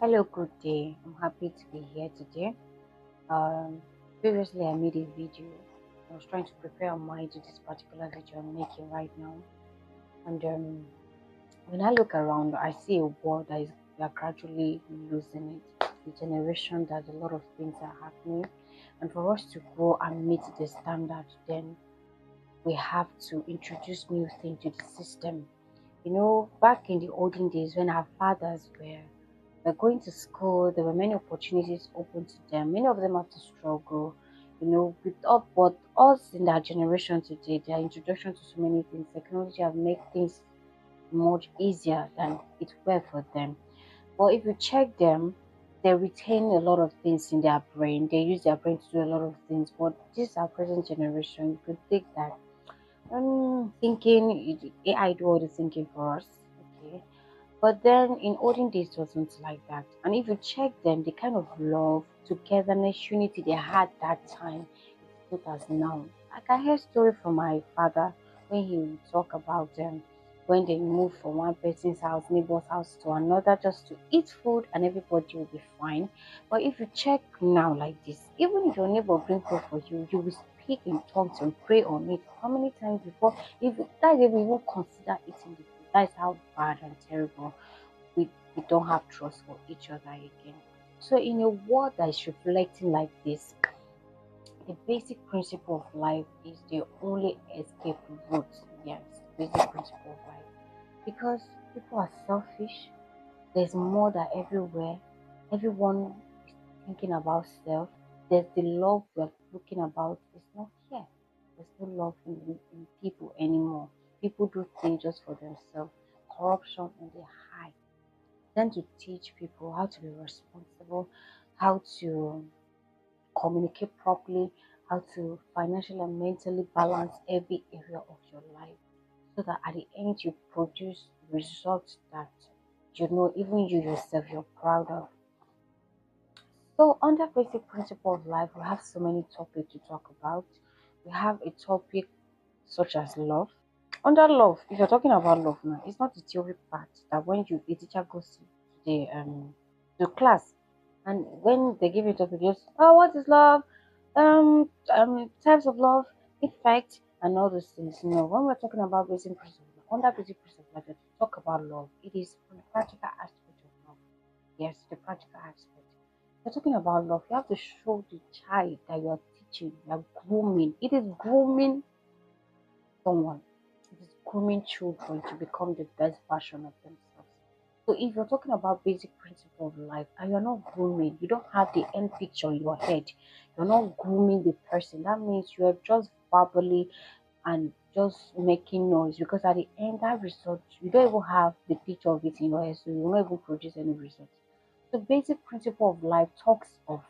Hello, good day. I'm happy to be here today. Um, Previously, I made a video. I was trying to prepare my mind to this particular video I'm making right now. And when I look around, I see a world that is we are gradually losing it. A generation that a lot of things are happening, and for us to grow and meet the standard, then we have to introduce new things to the system. Back in the olden days when our fathers were going to school, there were many opportunities open to them. Many of them have to struggle, with up but us in that generation today, their introduction to so many things, technology have made things much easier than it were for them. But if you check them, they retain a lot of things in their brain. They use their brain to do a lot of things. But this our present generation, you could think that thinking AI do all the thinking for us. Okay. But then in olden days it wasn't like that. And if you check them, the kind of love, togetherness, unity they had that time, it's not as now. I can hear story from my father when he would talk about them when they move from one person's house, neighbor's house to another just to eat food and everybody will be fine. But if you check now like this, even if your neighbor bring food for you, you will speak in tongues and pray on it. How many times before if that if we even consider eating the food? That is how bad and terrible we don't have trust for each other again. So in a world that is reflecting like this, the basic principle of life is the only escape route. Yes, basic principle of life. Because people are selfish, there's more than everywhere. Everyone is thinking about self. There's the love we're looking about is not here. There's no love in people anymore. People do things just for themselves. Corruption in the high. Then to teach people how to be responsible, how to communicate properly, how to financially and mentally balance every area of your life so that at the end you produce results that even you yourself you're proud of. So under basic principle of life, we have so many topics to talk about. We have a topic such as love. Under love, if you're talking about love now, it's not the theory part that when you a teacher goes to the class and when they give you a topic, just what is love? Types of love, effect, and all those things. No, when we're talking about basic principle, under basic principle, like to talk about love, it is from the practical aspect of love. Yes, the practical aspect. You're talking about love, you have to show the child that you're teaching, you're grooming. It is grooming someone. It is grooming children to become the best version of themselves. So if you're talking about basic principle of life and you're not grooming, you don't have the end picture in your head, you're not grooming the person, that means you're just verbally and just making noise because at the end that result you don't even have the picture of it in your head, so you will not even produce any result. The basic principle of life talks of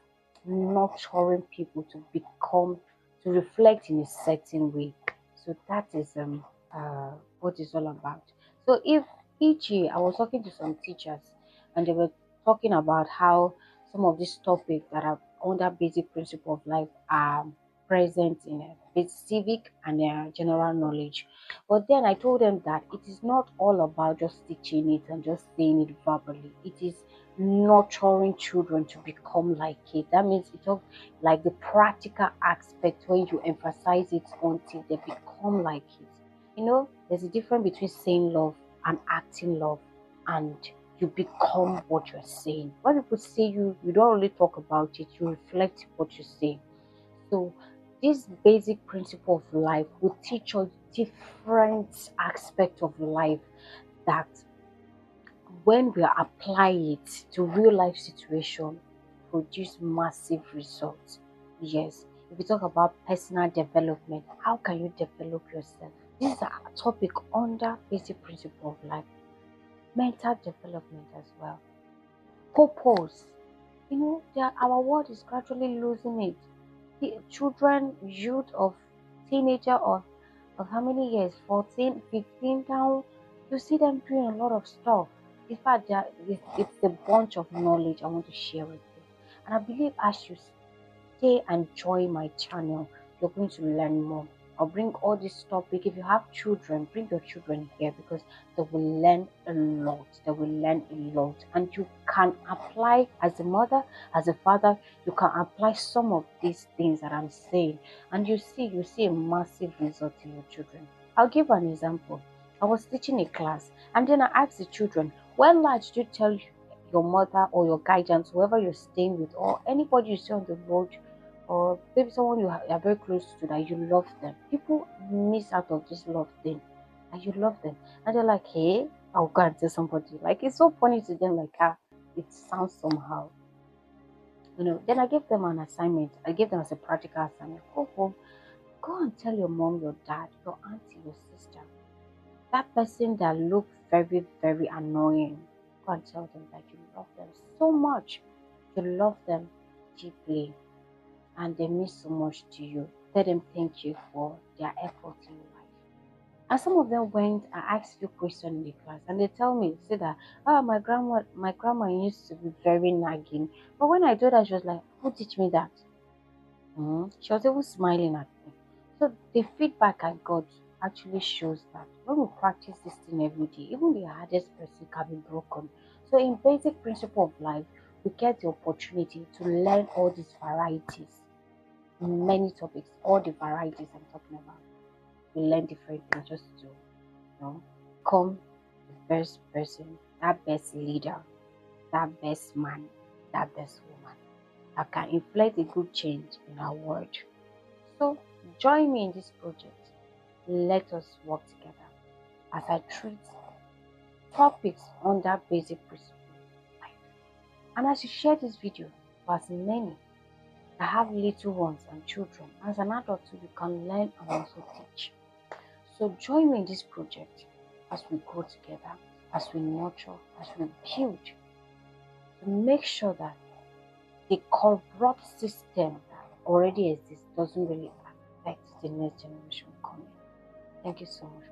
nurturing people to become to reflect in a certain way. So that is what it's all about. So if e.g. I was talking to some teachers and they were talking about how some of these topics that are under basic principle of life are present in civic and general knowledge. But then I told them that it is not all about just teaching it and just saying it verbally. It is nurturing children to become like it. That means it's all like the practical aspect when you emphasize it until they become like it. There's a difference between saying love and acting love, and you become what you're saying. When people say you don't really talk about it, you reflect what you say. So this basic principle of life will teach us different aspects of life that when we apply it to real life situation produce massive results. Yes, if we talk about personal development, how can you develop yourself? This is a topic under basic principle of life. Mental development as well. Purpose. Our world is gradually losing it. The children, youth of teenager of how many years? 14, 15 down. You see them doing a lot of stuff. In fact, it's a bunch of knowledge I want to share with you. And I believe as you stay and join my channel, you're going to learn more. or bring all this topic. If you have children, bring your children here because they will learn a lot. They will learn a lot, and you can apply as a mother, as a father. You can apply some of these things that I'm saying, and you see a massive result in your children. I'll give an example. I was teaching a class, and then I asked the children, when last did you tell your mother or your guidance, whoever you're staying with, or anybody you see on the road, or maybe someone you are very close to, that you love them? People miss out of this love thing, and you love them, and they're like, hey, I'll go and tell somebody. Like, it's so funny to them, like, it sounds somehow. Then I gave them an assignment. I gave them as a practical assignment. Go home, go and tell your mom, your dad, your auntie, your sister, that person that looked very, very annoying. Go and tell them that you love them so much. You love them deeply, and they mean so much to you. Let them thank you for their effort in life. And some of them went and asked you questions in the class, and they tell me, say that, my grandma used to be very nagging. But when I told her, she was like, who teach me that? She was even smiling at me. So the feedback I got actually shows that when we practice this thing every day, even the hardest person can be broken. So in basic principle of life, we get the opportunity to learn all these varieties, many topics, all the varieties I'm talking about. We learn different things just to, become the best person, that best leader, that best man, that best woman that can inflate a good change in our world. So join me in this project. Let us work together as I treat topics under basic principles of life. And as you share this video for as many that have little ones and children, as an adult too, you can learn and also teach. So join me in this project as we grow together, as we nurture, as we build, to make sure that the corrupt system that already exists doesn't really affect the next generation coming. Thank you so much.